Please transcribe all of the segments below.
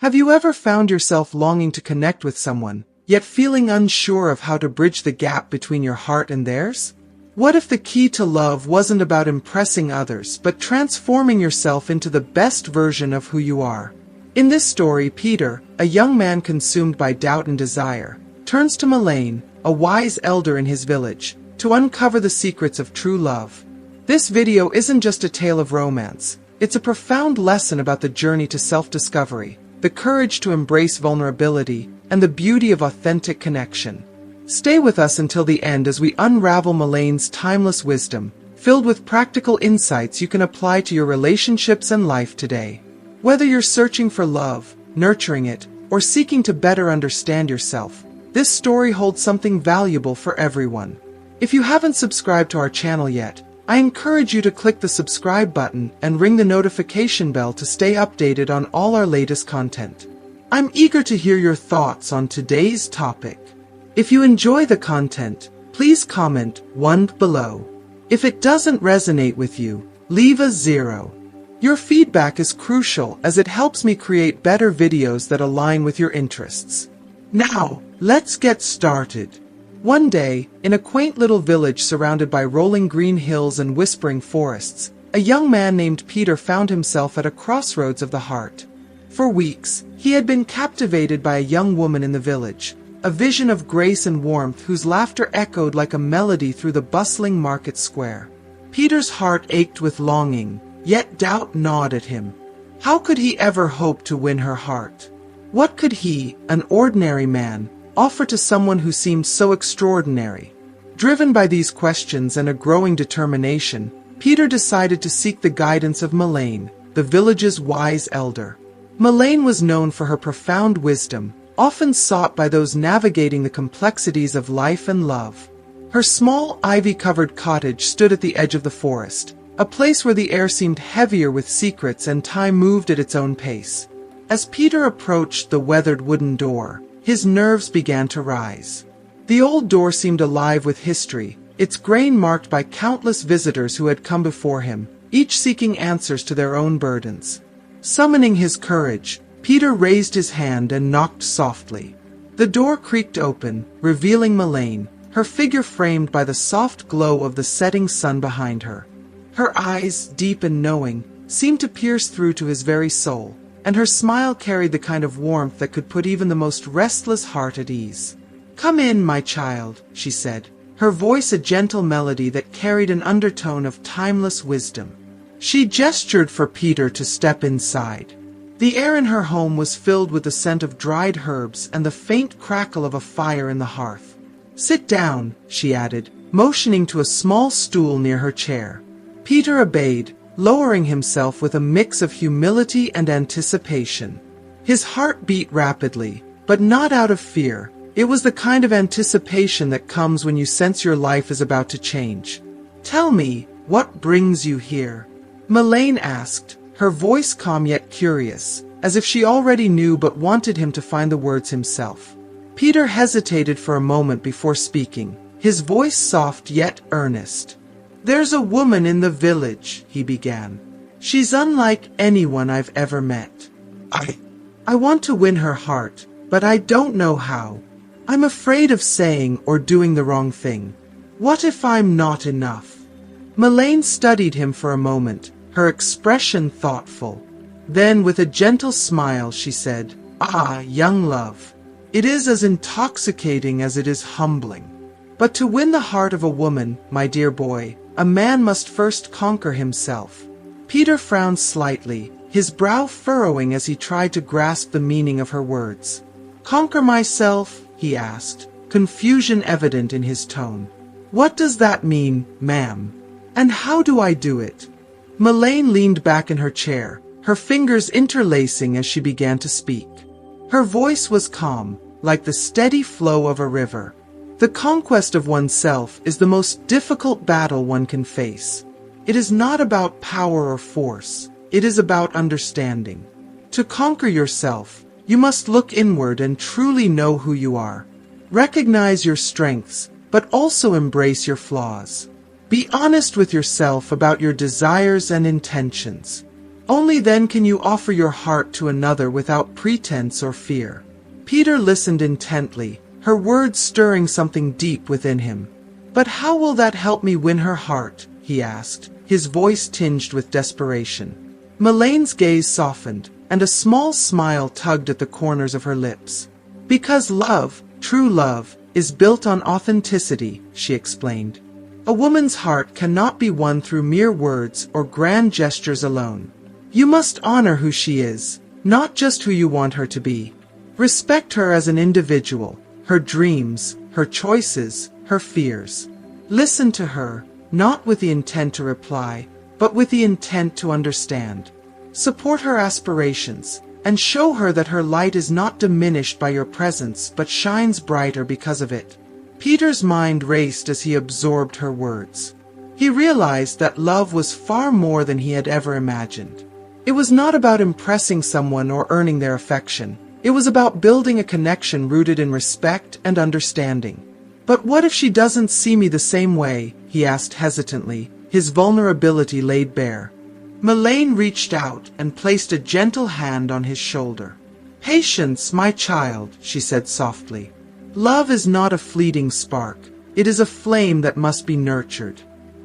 Have you ever found yourself longing to connect with someone, yet feeling unsure of how to bridge the gap between your heart and theirs? What if the key to love wasn't about impressing others, but transforming yourself into the best version of who you are? In this story, Peter, a young man consumed by doubt and desire, turns to Melaine, a wise elder in his village, to uncover the secrets of true love. This video isn't just a tale of romance, it's a profound lesson about the journey to self-discovery, the courage to embrace vulnerability, and the beauty of authentic connection. Stay with us until the end as we unravel Melaine's timeless wisdom, filled with practical insights you can apply to your relationships and life today. Whether you're searching for love, nurturing it, or seeking to better understand yourself, this story holds something valuable for everyone. If you haven't subscribed to our channel yet, I encourage you to click the subscribe button and ring the notification bell to stay updated on all our latest content. I'm eager to hear your thoughts on today's topic. If you enjoy the content, please comment 1 below. If it doesn't resonate with you, leave a 0. Your feedback is crucial as it helps me create better videos that align with your interests. Now, let's get started. One day, in a quaint little village surrounded by rolling green hills and whispering forests, a young man named Peter found himself at a crossroads of the heart. For weeks, he had been captivated by a young woman in the village, a vision of grace and warmth whose laughter echoed like a melody through the bustling market square. Peter's heart ached with longing, yet doubt gnawed at him. How could he ever hope to win her heart? What could he, an ordinary man, offer to someone who seemed so extraordinary? Driven by these questions and a growing determination, Peter decided to seek the guidance of Melaine, the village's wise elder. Melaine was known for her profound wisdom, often sought by those navigating the complexities of life and love. Her small, ivy-covered cottage stood at the edge of the forest, a place where the air seemed heavier with secrets and time moved at its own pace. As Peter approached the weathered wooden door, his nerves began to rise. The old door seemed alive with history, its grain marked by countless visitors who had come before him, each seeking answers to their own burdens. Summoning his courage, Peter raised his hand and knocked softly. The door creaked open, revealing Melaine, her figure framed by the soft glow of the setting sun behind her. Her eyes, deep and knowing, seemed to pierce through to his very soul, and her smile carried the kind of warmth that could put even the most restless heart at ease. "Come in, my child," she said, her voice a gentle melody that carried an undertone of timeless wisdom. She gestured for Peter to step inside. The air in her home was filled with the scent of dried herbs and the faint crackle of a fire in the hearth. "Sit down," she added, motioning to a small stool near her chair. Peter obeyed, lowering himself with a mix of humility and anticipation. His heart beat rapidly, but not out of fear. It was the kind of anticipation that comes when you sense your life is about to change. "Tell me, what brings you here?" Melaine asked, her voice calm yet curious, as if she already knew but wanted him to find the words himself. Peter hesitated for a moment before speaking, his voice soft yet earnest. "There's a woman in the village," he began. "She's unlike anyone I've ever met. I want to win her heart, but I don't know how. I'm afraid of saying or doing the wrong thing. What if I'm not enough?" Melaine studied him for a moment, her expression thoughtful. Then, with a gentle smile, she said, "Ah, young love, it is as intoxicating as it is humbling. But to win the heart of a woman, my dear boy, a man must first conquer himself." Peter frowned slightly, his brow furrowing as he tried to grasp the meaning of her words. "Conquer myself?" he asked, confusion evident in his tone. "What does that mean, ma'am? And how do I do it?" Melaine leaned back in her chair, her fingers interlacing as she began to speak. Her voice was calm, like the steady flow of a river. The conquest of oneself is the most difficult battle one can face. It is not about power or force, it is about understanding. To conquer yourself, you must look inward and truly know who you are. Recognize your strengths, but also embrace your flaws. Be honest with yourself about your desires and intentions. Only then can you offer your heart to another without pretense or fear. Peter listened intently, her words stirring something deep within him. But how will that help me win her heart? He asked, his voice tinged with desperation. Melane's gaze softened, and a small smile tugged at the corners of her lips. Because love, true love, is built on authenticity, she explained. A woman's heart cannot be won through mere words or grand gestures alone. You must honor who she is, not just who you want her to be. Respect her as an individual, her dreams, her choices, her fears. Listen to her, not with the intent to reply, but with the intent to understand. Support her aspirations, and show her that her light is not diminished by your presence but shines brighter because of it. Peter's mind raced as he absorbed her words. He realized that love was far more than he had ever imagined. It was not about impressing someone or earning their affection. It was about building a connection rooted in respect and understanding. But what if she doesn't see me the same way? He asked hesitantly, his vulnerability laid bare. Melaine reached out and placed a gentle hand on his shoulder. Patience, my child, she said softly. Love is not a fleeting spark. It is a flame that must be nurtured.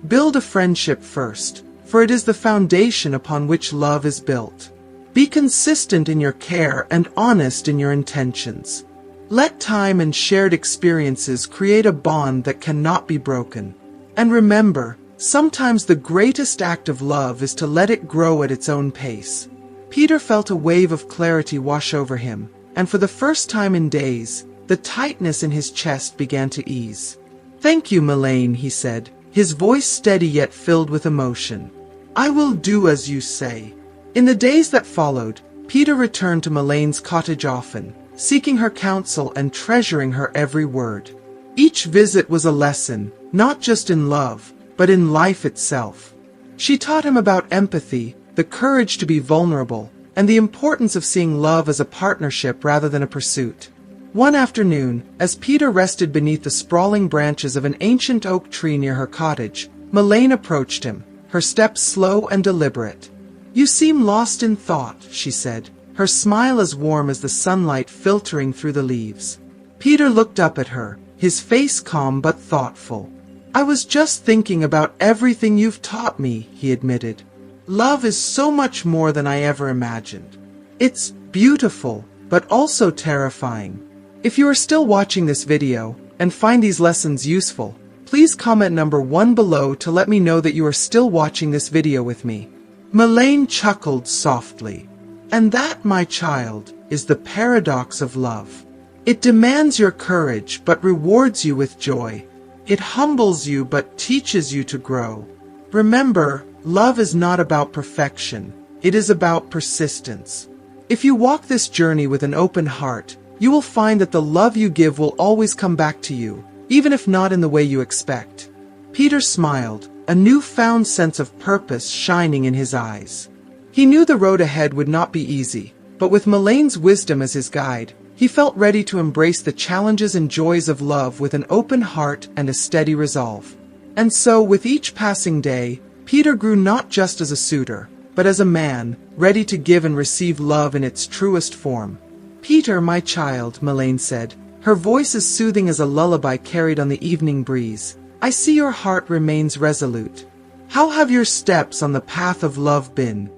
Build a friendship first, for it is the foundation upon which love is built. Be consistent in your care and honest in your intentions. Let time and shared experiences create a bond that cannot be broken. And remember, sometimes the greatest act of love is to let it grow at its own pace. Peter felt a wave of clarity wash over him, and for the first time in days, the tightness in his chest began to ease. Thank you, Melaine, he said, his voice steady yet filled with emotion. I will do as you say. In the days that followed, Peter returned to Melaine's cottage often, seeking her counsel and treasuring her every word. Each visit was a lesson, not just in love, but in life itself. She taught him about empathy, the courage to be vulnerable, and the importance of seeing love as a partnership rather than a pursuit. One afternoon, as Peter rested beneath the sprawling branches of an ancient oak tree near her cottage, Melaine approached him, her steps slow and deliberate. You seem lost in thought, she said, her smile as warm as the sunlight filtering through the leaves. Peter looked up at her, his face calm but thoughtful. I was just thinking about everything you've taught me, he admitted. Love is so much more than I ever imagined. It's beautiful, but also terrifying. If you are still watching this video and find these lessons useful, please comment number 1 below to let me know that you are still watching this video with me. Melaine chuckled softly. And that, my child, is the paradox of love. It demands your courage but rewards you with joy. It humbles you but teaches you to grow. Remember, love is not about perfection. It is about persistence. If you walk this journey with an open heart, you will find that the love you give will always come back to you, even if not in the way you expect. Peter smiled, a newfound sense of purpose shining in his eyes. He knew the road ahead would not be easy, but with Melaine's wisdom as his guide, he felt ready to embrace the challenges and joys of love with an open heart and a steady resolve. And so, with each passing day, Peter grew not just as a suitor, but as a man, ready to give and receive love in its truest form. Peter, my child, Melaine said, her voice as soothing as a lullaby carried on the evening breeze. I see your heart remains resolute. How have your steps on the path of love been?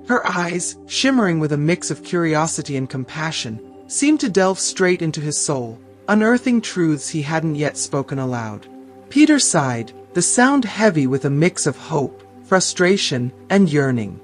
Her eyes, shimmering with a mix of curiosity and compassion, seemed to delve straight into his soul, unearthing truths he hadn't yet spoken aloud. Peter sighed, the sound heavy with a mix of hope, frustration, and yearning.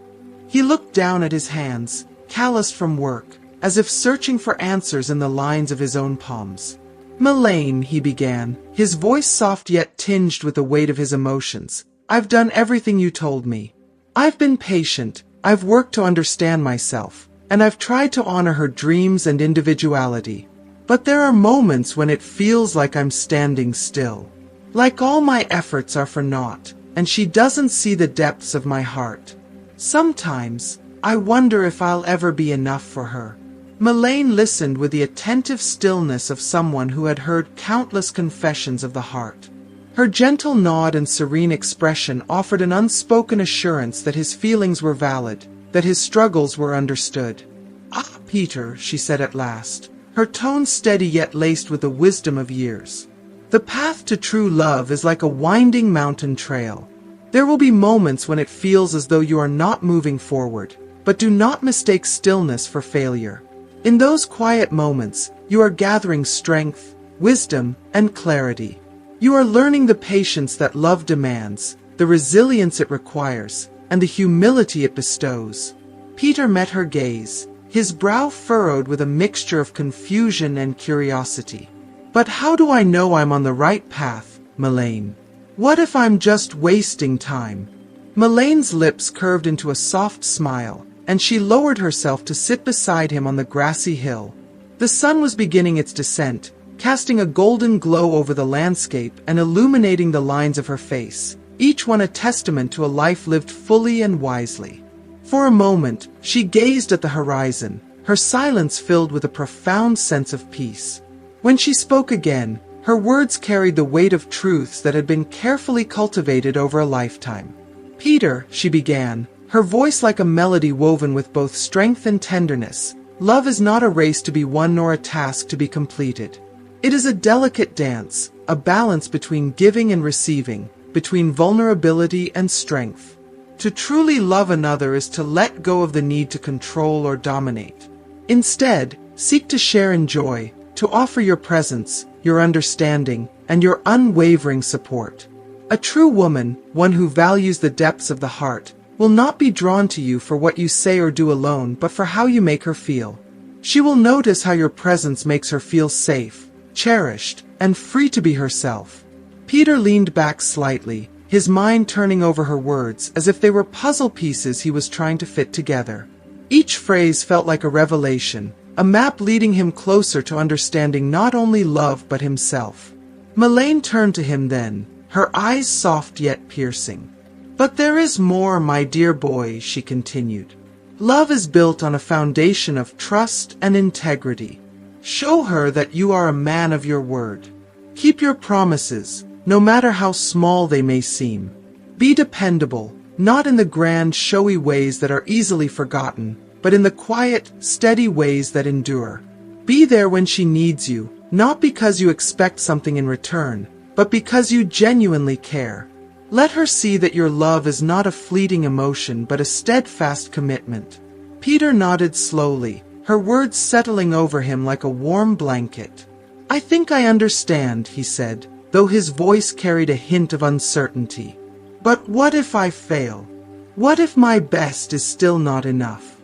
He looked down at his hands, calloused from work, as if searching for answers in the lines of his own palms. Melaine, he began, his voice soft yet tinged with the weight of his emotions. I've done everything you told me. I've been patient, I've worked to understand myself, and I've tried to honor her dreams and individuality. But there are moments when it feels like I'm standing still. Like all my efforts are for naught, and she doesn't see the depths of my heart. Sometimes, I wonder if I'll ever be enough for her. Melaine listened with the attentive stillness of someone who had heard countless confessions of the heart. Her gentle nod and serene expression offered an unspoken assurance that his feelings were valid, that his struggles were understood. "Ah, Peter," she said at last, her tone steady yet laced with the wisdom of years. "The path to true love is like a winding mountain trail. There will be moments when it feels as though you are not moving forward, but do not mistake stillness for failure. In those quiet moments, you are gathering strength, wisdom, and clarity. You are learning the patience that love demands, the resilience it requires, and the humility it bestows." Peter met her gaze, his brow furrowed with a mixture of confusion and curiosity. "But how do I know I'm on the right path, Melaine? What if I'm just wasting time?" Melaine's lips curved into a soft smile, and she lowered herself to sit beside him on the grassy hill. The sun was beginning its descent, casting a golden glow over the landscape and illuminating the lines of her face, each one a testament to a life lived fully and wisely. For a moment, she gazed at the horizon, her silence filled with a profound sense of peace. When she spoke again, her words carried the weight of truths that had been carefully cultivated over a lifetime. "Peter," she began, her voice like a melody woven with both strength and tenderness, "love is not a race to be won nor a task to be completed. It is a delicate dance, a balance between giving and receiving, between vulnerability and strength. To truly love another is to let go of the need to control or dominate. Instead, seek to share in joy, to offer your presence, your understanding, and your unwavering support. A true woman, one who values the depths of the heart, will not be drawn to you for what you say or do alone, but for how you make her feel. She will notice how your presence makes her feel safe, cherished, and free to be herself." Peter leaned back slightly, his mind turning over her words as if they were puzzle pieces he was trying to fit together. Each phrase felt like a revelation, a map leading him closer to understanding not only love but himself. Melaine turned to him then, her eyes soft yet piercing. "But there is more, my dear boy," she continued. "Love is built on a foundation of trust and integrity. Show her that you are a man of your word. Keep your promises, no matter how small they may seem. Be dependable, not in the grand, showy ways that are easily forgotten, but in the quiet, steady ways that endure. Be there when she needs you, not because you expect something in return, but because you genuinely care. Let her see that your love is not a fleeting emotion but a steadfast commitment." Peter nodded slowly, her words settling over him like a warm blanket. "I think I understand," he said, though his voice carried a hint of uncertainty. "But what if I fail? What if my best is still not enough?"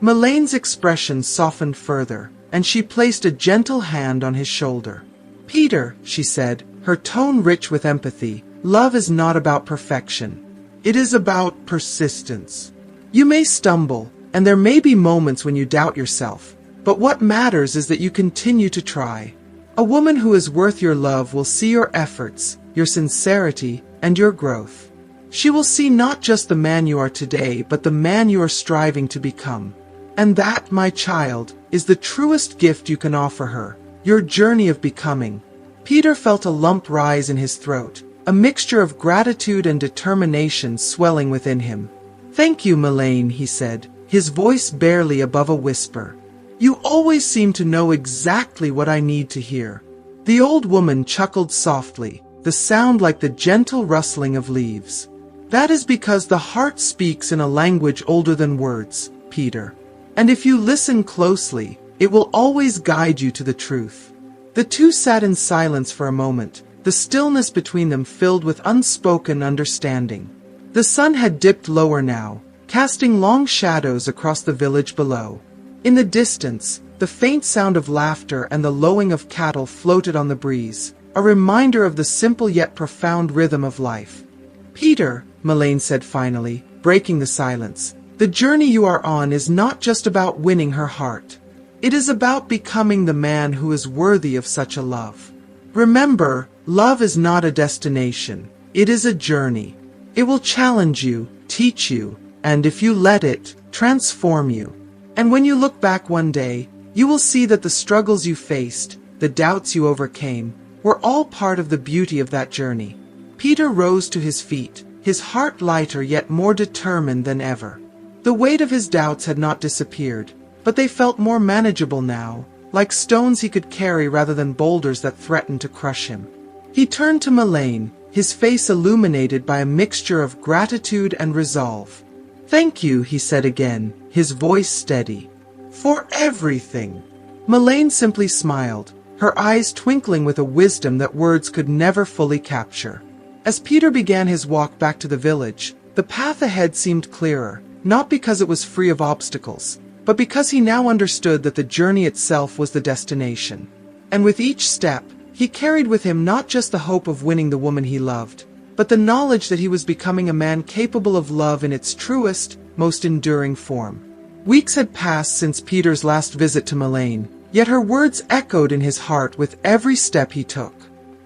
Melaine's expression softened further, and she placed a gentle hand on his shoulder. "Peter," she said, her tone rich with empathy, "love is not about perfection. It is about persistence. You may stumble, and there may be moments when you doubt yourself, but what matters is that you continue to try. A woman who is worth your love will see your efforts, your sincerity, and your growth. She will see not just the man you are today, but the man you are striving to become. And that, my child, is the truest gift you can offer her, your journey of becoming." Peter felt a lump rise in his throat, a mixture of gratitude and determination swelling within him. "Thank you, Melaine," he said, his voice barely above a whisper. "You always seem to know exactly what I need to hear." The old woman chuckled softly, the sound like the gentle rustling of leaves. "That is because the heart speaks in a language older than words, Peter. And if you listen closely, it will always guide you to the truth." The two sat in silence for a moment, the stillness between them filled with unspoken understanding. The sun had dipped lower now, casting long shadows across the village below. In the distance, the faint sound of laughter and the lowing of cattle floated on the breeze, a reminder of the simple yet profound rhythm of life. "Peter," Melaine said finally, breaking the silence, "the journey you are on is not just about winning her heart. It is about becoming the man who is worthy of such a love. Remember, love is not a destination, it is a journey. It will challenge you, teach you, and if you let it, transform you. And when you look back one day, you will see that the struggles you faced, the doubts you overcame, were all part of the beauty of that journey." Peter rose to his feet, his heart lighter yet more determined than ever. The weight of his doubts had not disappeared, but they felt more manageable now, like stones he could carry rather than boulders that threatened to crush him. He turned to Melaine, his face illuminated by a mixture of gratitude and resolve. "Thank you," he said again, his voice steady. "For everything." Melaine simply smiled, her eyes twinkling with a wisdom that words could never fully capture. As Peter began his walk back to the village, the path ahead seemed clearer, not because it was free of obstacles, but because he now understood that the journey itself was the destination. And with each step, he carried with him not just the hope of winning the woman he loved, but the knowledge that he was becoming a man capable of love in its truest, most enduring form. Weeks had passed since Peter's last visit to Melaine, yet her words echoed in his heart with every step he took.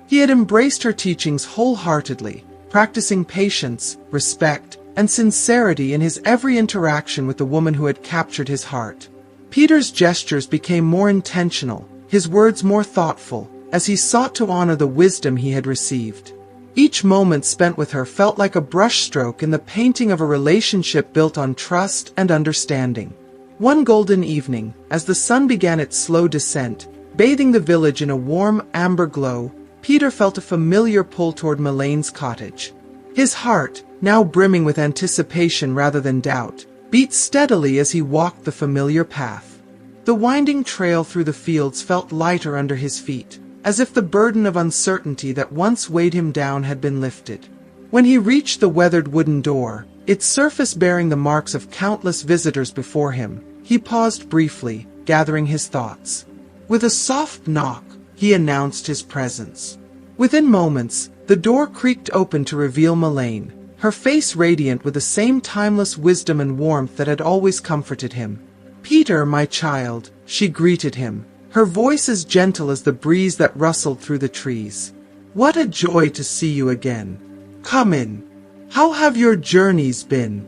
He had embraced her teachings wholeheartedly, practicing patience, respect, and sincerity in his every interaction with the woman who had captured his heart. Peter's gestures became more intentional, his words more thoughtful, as he sought to honor the wisdom he had received. Each moment spent with her felt like a brushstroke in the painting of a relationship built on trust and understanding. One golden evening, as the sun began its slow descent, bathing the village in a warm, amber glow, Peter felt a familiar pull toward Melaine's cottage. His heart, now brimming with anticipation rather than doubt, beat steadily as he walked the familiar path. The winding trail through the fields felt lighter under his feet, as if the burden of uncertainty that once weighed him down had been lifted. When he reached the weathered wooden door, its surface bearing the marks of countless visitors before him, he paused briefly, gathering his thoughts. With a soft knock, he announced his presence. Within moments, the door creaked open to reveal Melaine, her face radiant with the same timeless wisdom and warmth that had always comforted him. "Peter, my child," she greeted him, her voice as gentle as the breeze that rustled through the trees. "What a joy to see you again. Come in. How have your journeys been?"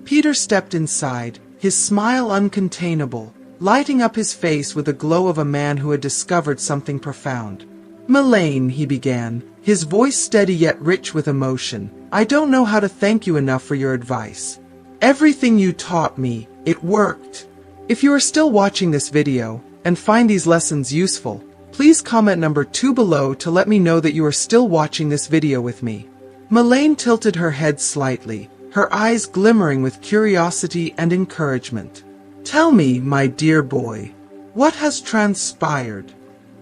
Peter stepped inside, his smile uncontainable, lighting up his face with the glow of a man who had discovered something profound. "Melaine," he began, his voice steady yet rich with emotion, "I don't know how to thank you enough for your advice. Everything you taught me, it worked." If you are still watching this video and find these lessons useful, please comment number 2 below to let me know that you are still watching this video with me. Melaine tilted her head slightly, her eyes glimmering with curiosity and encouragement. "Tell me, my dear boy, what has transpired?"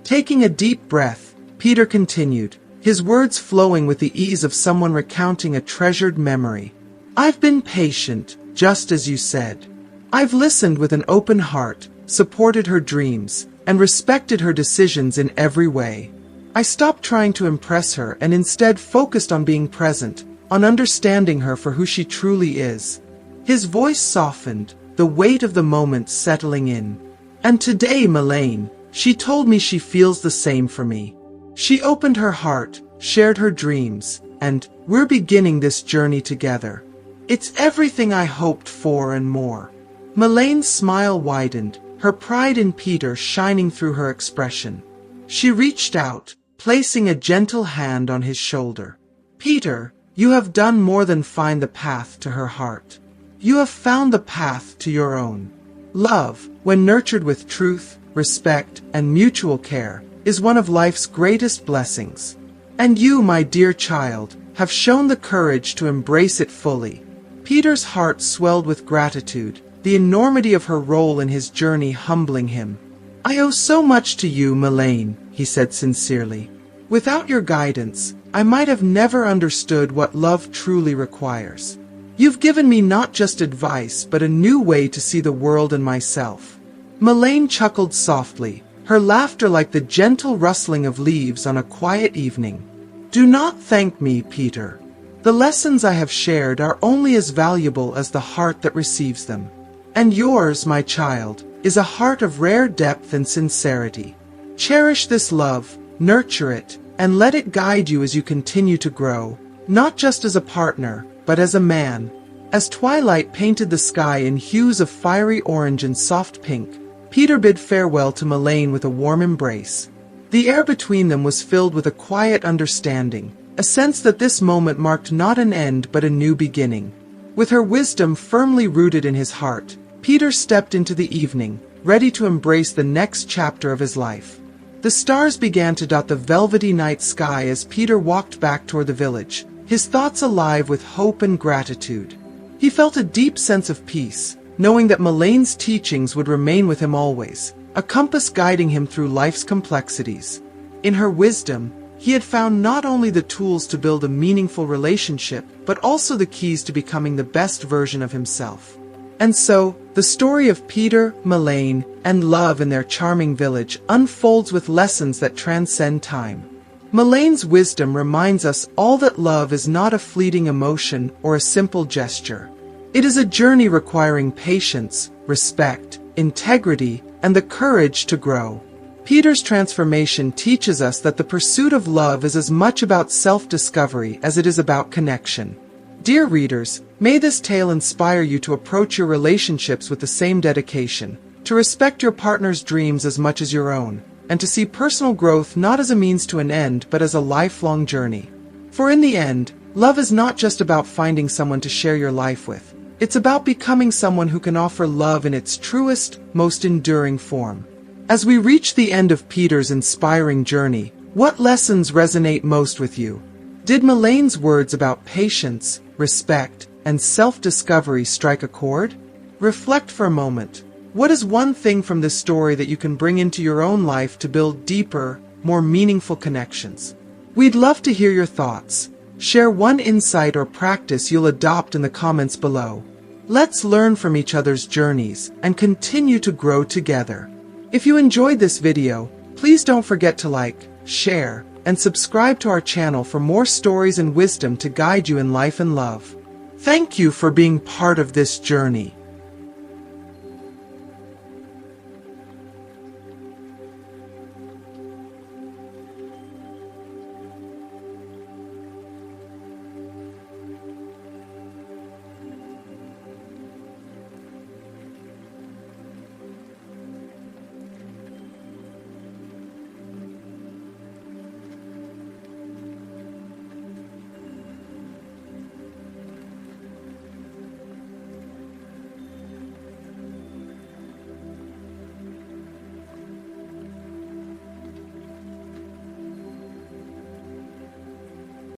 Taking a deep breath, Peter continued, his words flowing with the ease of someone recounting a treasured memory. "I've been patient, just as you said. I've listened with an open heart, supported her dreams, and respected her decisions in every way. I stopped trying to impress her and instead focused on being present, on understanding her for who she truly is." His voice softened, the weight of the moment settling in. "And today, Melaine, she told me she feels the same for me. She opened her heart, shared her dreams, and we're beginning this journey together. It's everything I hoped for and more." Melaine's smile widened, her pride in Peter shining through her expression. She reached out, placing a gentle hand on his shoulder. "Peter, you have done more than find the path to her heart. You have found the path to your own. Love, when nurtured with truth, respect, and mutual care, is one of life's greatest blessings. And you, my dear child, have shown the courage to embrace it fully." Peter's heart swelled with gratitude, the enormity of her role in his journey humbling him. "I owe so much to you, Melaine," he said sincerely. "Without your guidance, I might have never understood what love truly requires. You've given me not just advice but a new way to see the world and myself." Melaine chuckled softly, her laughter like the gentle rustling of leaves on a quiet evening. "Do not thank me, Peter. The lessons I have shared are only as valuable as the heart that receives them. And yours, my child, is a heart of rare depth and sincerity. Cherish this love, nurture it, and let it guide you as you continue to grow, not just as a partner, but as a man." As twilight painted the sky in hues of fiery orange and soft pink, Peter bid farewell to Melaine with a warm embrace. The air between them was filled with a quiet understanding, a sense that this moment marked not an end but a new beginning. With her wisdom firmly rooted in his heart, Peter stepped into the evening, ready to embrace the next chapter of his life. The stars began to dot the velvety night sky as Peter walked back toward the village, his thoughts alive with hope and gratitude. He felt a deep sense of peace, knowing that Melane's teachings would remain with him always, a compass guiding him through life's complexities. In her wisdom, he had found not only the tools to build a meaningful relationship, but also the keys to becoming the best version of himself. And so, the story of Peter, Melaine, and love in their charming village unfolds with lessons that transcend time. Melaine's wisdom reminds us all that love is not a fleeting emotion or a simple gesture. It is a journey requiring patience, respect, integrity, and the courage to grow. Peter's transformation teaches us that the pursuit of love is as much about self-discovery as it is about connection. Dear readers, may this tale inspire you to approach your relationships with the same dedication, to respect your partner's dreams as much as your own, and to see personal growth not as a means to an end but as a lifelong journey. For in the end, love is not just about finding someone to share your life with. It's about becoming someone who can offer love in its truest, most enduring form. As we reach the end of Peter's inspiring journey, what lessons resonate most with you? Did Melaine's words about patience, respect, and self-discovery strike a chord? Reflect for a moment. What is one thing from this story that you can bring into your own life to build deeper, more meaningful connections? We'd love to hear your thoughts. Share one insight or practice you'll adopt in the comments below. Let's learn from each other's journeys and continue to grow together. If you enjoyed this video, please don't forget to like, share, and subscribe to our channel for more stories and wisdom to guide you in life and love. Thank you for being part of this journey.